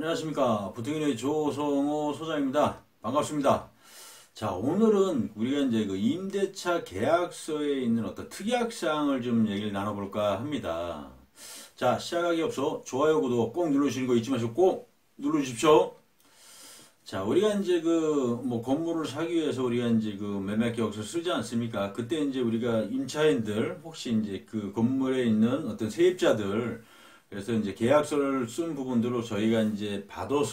안녕하십니까. 부통인의 조성호 소장입니다. 반갑습니다. 자, 오늘은 우리가 이제 그 임대차 계약서에 있는 어떤 특약사항을 좀 얘기를 나눠볼까 합니다. 자, 시작하기 앞서 좋아요, 구독 꼭 누르시는 거 잊지 마시고 꼭 눌러주십시오. 자, 우리가 이제 건물을 사기 위해서 우리가 이제 매매 계약서 쓰지 않습니까? 그때 이제 우리가 임차인들, 혹시 이제 그 건물에 있는 어떤 세입자들, 그래서 이제 계약서를 쓴 부분들을 저희가 이제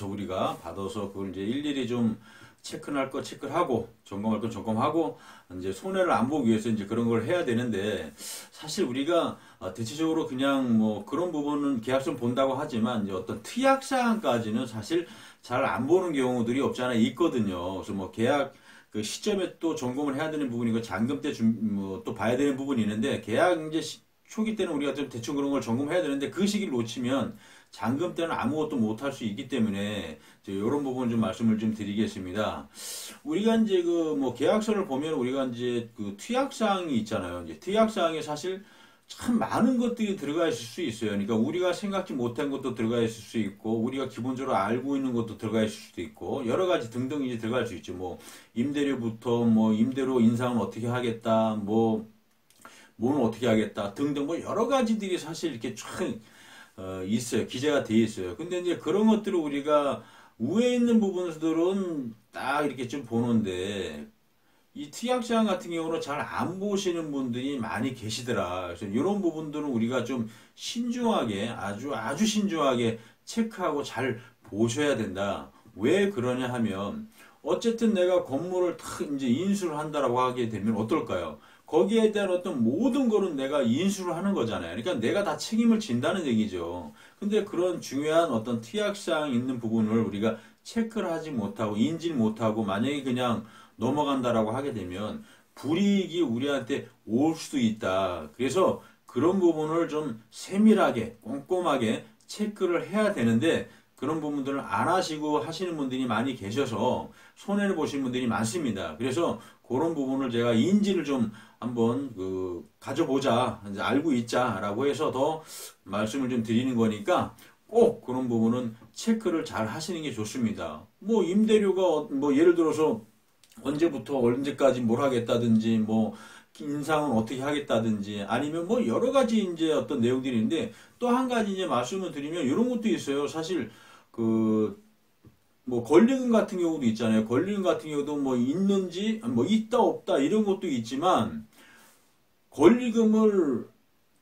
우리가 받아서 그걸 이제 일일이 좀 체크할 거 체크하고, 점검할 거 점검하고, 이제 손해를 안 보기 위해서 이제 그런 걸 해야 되는데, 사실 우리가 대체적으로 그냥 그런 부분은 계약서 본다고 하지만, 이제 어떤 특약사항까지는 사실 잘 안 보는 경우들이 없지 않아 있거든요. 그래서 계약 그 시점에 또 점검을 해야 되는 부분이고, 잔금 때 또 봐야 되는 부분이 있는데, 계약 이제 초기 때는 우리가 좀 대충 그런 걸 점검해야 되는데 그 시기를 놓치면 잔금 때는 아무것도 못할 수 있기 때문에 이런 부분 좀 말씀을 좀 드리겠습니다. 우리가 이제 계약서를 보면 우리가 이제 그 특약사항이 있잖아요. 이제 특약사항에 사실 참 많은 것들이 들어가 있을 수 있어요. 그러니까 우리가 생각지 못한 것도 들어가 있을 수 있고, 우리가 기본적으로 알고 있는 것도 들어가 있을 수도 있고, 여러 가지 등등 이제 들어갈 수 있죠. 임대료부터 임대료 인상은 어떻게 하겠다, 뭐는 어떻게 하겠다 등등 여러 가지들이 사실 이렇게 쫙 있어요. 기재가 돼 있어요. 근데 이제 그런 것들을 우리가 위에 있는 부분들은 딱 이렇게 좀 보는데 이 특약사항 같은 경우는 잘 안 보시는 분들이 많이 계시더라. 그래서 이런 부분들은 우리가 좀 신중하게 아주 신중하게 체크하고 잘 보셔야 된다. 왜 그러냐 하면 어쨌든 내가 건물을 탁 이제 인수를 한다라고 하게 되면 어떨까요? 거기에 대한 어떤 모든 거는 내가 인수를 하는 거잖아요. 그러니까 내가 다 책임을 진다는 얘기죠. 근데 그런 중요한 어떤 특약사항 있는 부분을 우리가 체크를 하지 못하고 인지를 못하고 만약에 그냥 넘어간다라고 하게 되면 불이익이 우리한테 올 수도 있다. 그래서 그런 부분을 좀 세밀하게 꼼꼼하게 체크를 해야 되는데 그런 부분들을 안 하시고 하시는 분들이 많이 계셔서 손해를 보시는 분들이 많습니다. 그래서 그런 부분을 제가 인지를 좀 한번 가져보자, 이제 알고 있자라고 해서 더 말씀을 좀 드리는 거니까 꼭 그런 부분은 체크를 잘 하시는 게 좋습니다. 임대료가 예를 들어서 언제부터 언제까지 뭘 하겠다든지 인상은 어떻게 하겠다든지 아니면 여러 가지 이제 어떤 내용들이 있는데 또 한 가지 이제 말씀을 드리면 이런 것도 있어요. 사실 권리금 같은 경우도 있잖아요. 권리금 같은 경우도 있는지 있다 없다 이런 것도 있지만 권리금을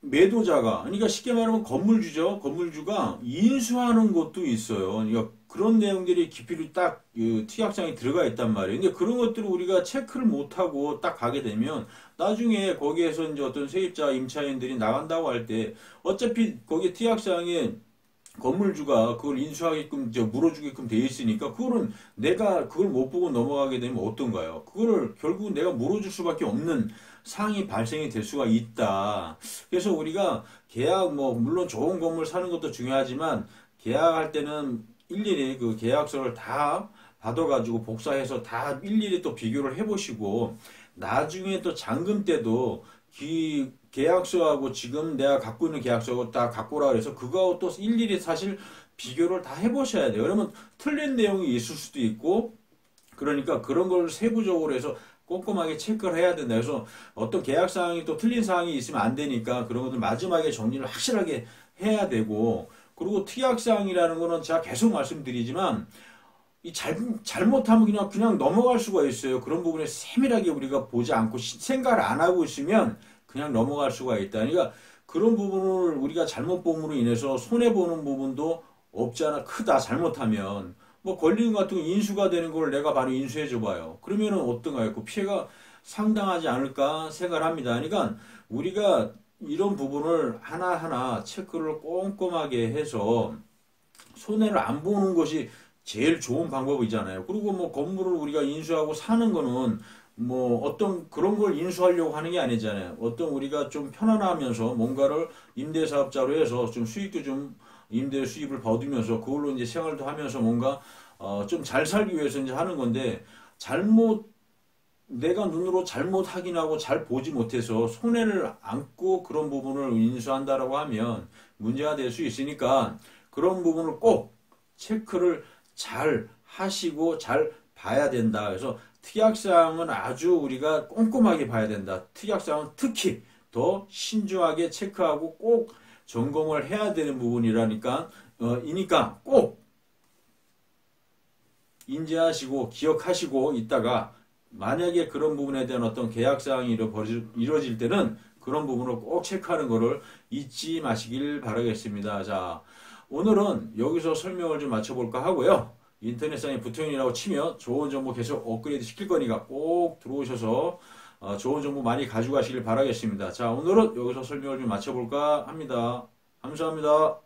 매도자가, 그러니까 쉽게 말하면 건물주죠. 건물주가 인수하는 것도 있어요. 그러니까 그런 내용들이 깊이로 딱 특약사항에 들어가 있단 말이에요. 근데 그런 것들을 우리가 체크를 못하고 딱 가게 되면 나중에 거기에서 이제 어떤 세입자, 임차인들이 나간다고 할 때 어차피 거기에 특약사항에 건물주가 그걸 인수하게끔 물어주게끔 돼 있으니까 그거는 내가 그걸 못 보고 넘어가게 되면 어떤가요? 그거를 결국은 내가 물어줄 수밖에 없는 상황이 발생이 될 수가 있다. 그래서 우리가 계약 물론 좋은 건물 사는 것도 중요하지만 계약할 때는 일일이 그 계약서를 다 받아가지고 복사해서 다 일일이 또 비교를 해보시고 나중에 또 잔금 때도 계약서하고 지금 내가 갖고 있는 계약서하고 다 갖고 오라 그래서 그거하고 또 일일이 사실 비교를 다 해보셔야 돼요. 그러면 틀린 내용이 있을 수도 있고 그러니까 그런 걸 세부적으로 해서 꼼꼼하게 체크를 해야 된다. 그래서 어떤 계약 사항이 또 틀린 사항이 있으면 안 되니까 그런 것들 마지막에 정리를 확실하게 해야 되고 그리고 특약 사항이라는 거는 제가 계속 말씀드리지만 잘못하면 그냥 넘어갈 수가 있어요. 그런 부분에 세밀하게 우리가 보지 않고 생각을 안 하고 있으면 그냥 넘어갈 수가 있다. 그러니까 그런 부분을 우리가 잘못 봄으로 인해서 손해보는 부분도 없지 않아 크다. 잘못하면. 권리금 같은 거 인수가 되는 걸 내가 바로 인수해 줘봐요. 그러면은 어떤가요? 그 피해가 상당하지 않을까 생각을 합니다. 그러니까 우리가 이런 부분을 하나하나 체크를 꼼꼼하게 해서 손해를 안 보는 것이 제일 좋은 방법이잖아요. 그리고 건물을 우리가 인수하고 사는 거는 어떤 그런 걸 인수하려고 하는 게 아니잖아요. 어떤 우리가 좀 편안하면서 뭔가를 임대사업자로 해서 좀 수익도 좀 임대 수입을 받으면서 그걸로 이제 생활도 하면서 뭔가 좀 잘 살기 위해서 이제 하는 건데 내가 눈으로 잘못 확인하고 잘 보지 못해서 손해를 안고 그런 부분을 인수한다라고 하면 문제가 될 수 있으니까 그런 부분을 꼭 체크를 잘 하시고 잘 봐야 된다. 그래서 특약사항은 아주 우리가 꼼꼼하게 봐야 된다. 특약사항은 특히 더 신중하게 체크하고 꼭 점검을 해야 되는 부분이라니까, 이니까 꼭 인지하시고 기억하시고 있다가 만약에 그런 부분에 대한 어떤 계약사항이 이루어질 때는 그런 부분을 꼭 체크하는 것을 잊지 마시길 바라겠습니다. 자, 오늘은 여기서 설명을 좀 마쳐볼까 하고요. 인터넷상에 부통령이라고 치면 좋은 정보 계속 업그레이드 시킬 거니까 꼭 들어오셔서 좋은 정보 많이 가져가시길 바라겠습니다. 자, 오늘은 여기서 설명을 좀 마쳐볼까 합니다. 감사합니다.